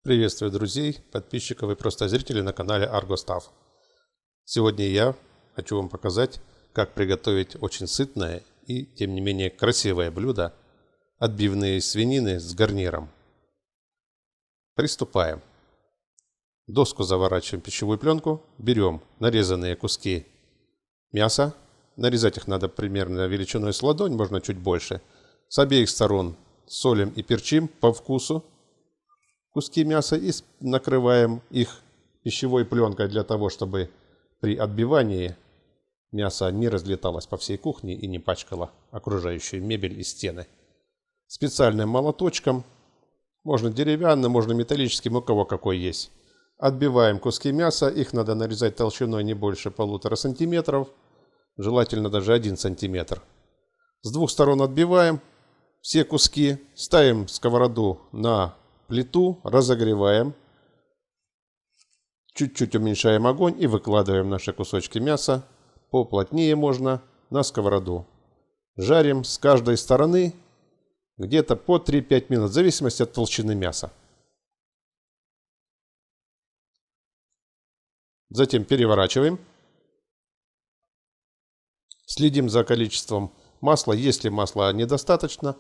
Приветствую друзей, подписчиков и просто зрителей на канале ArgoStuff. Сегодня я хочу вам показать, как приготовить очень сытное и, тем не менее, красивое блюдо – отбивные из свинины с гарниром. Приступаем. Доску заворачиваем в пищевую пленку, берем нарезанные куски мяса. Нарезать их надо примерно величиной с ладонь, можно чуть больше. С обеих сторон солим и перчим по вкусу куски мяса и накрываем их пищевой пленкой для того, чтобы при отбивании мясо не разлеталось по всей кухне и не пачкало окружающую мебель и стены. Специальным молоточком, можно деревянным, можно металлическим, у кого какой есть. Отбиваем куски мяса, их надо нарезать толщиной не больше 1,5 сантиметров, желательно даже 1 сантиметр. С двух сторон отбиваем все куски, ставим сковороду на плиту, разогреваем, чуть-чуть уменьшаем огонь и выкладываем наши кусочки мяса, поплотнее можно, на сковороду. Жарим с каждой стороны где-то по 3-5 минут, в зависимости от толщины мяса. Затем переворачиваем. Следим за количеством масла. Если масла недостаточно,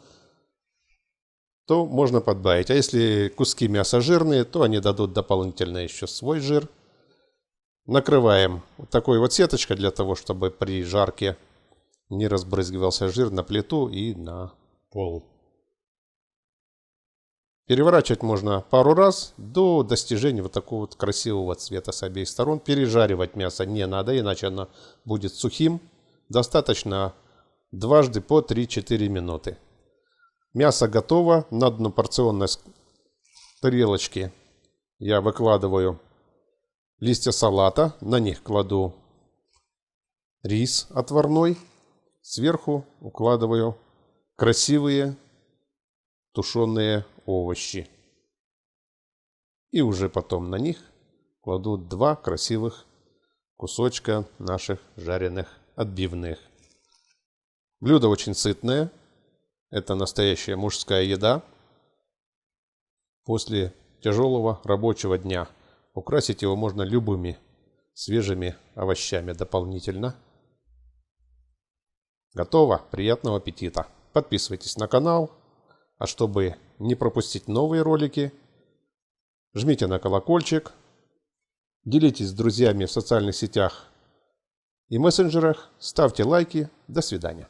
то можно подбавить. А если куски мяса жирные, то они дадут дополнительно еще свой жир. Накрываем вот такой вот сеточкой для того, чтобы при жарке не разбрызгивался жир на плиту и на пол. Переворачивать можно пару раз до достижения вот такого вот красивого цвета с обеих сторон. Пережаривать мясо не надо, иначе оно будет сухим. Достаточно дважды по 3-4 минуты. Мясо готово. На однопорционной тарелочке я выкладываю листья салата. На них кладу рис отварной. Сверху укладываю красивые тушеные овощи. И уже потом на них кладу 2 красивых кусочка наших жареных отбивных. Блюдо очень сытное. Это настоящая мужская еда. После тяжелого рабочего дня украсить его можно любыми свежими овощами дополнительно. Готово. Приятного аппетита. Подписывайтесь на канал. А чтобы не пропустить новые ролики, жмите на колокольчик. Делитесь с друзьями в социальных сетях и мессенджерах. Ставьте лайки. До свидания.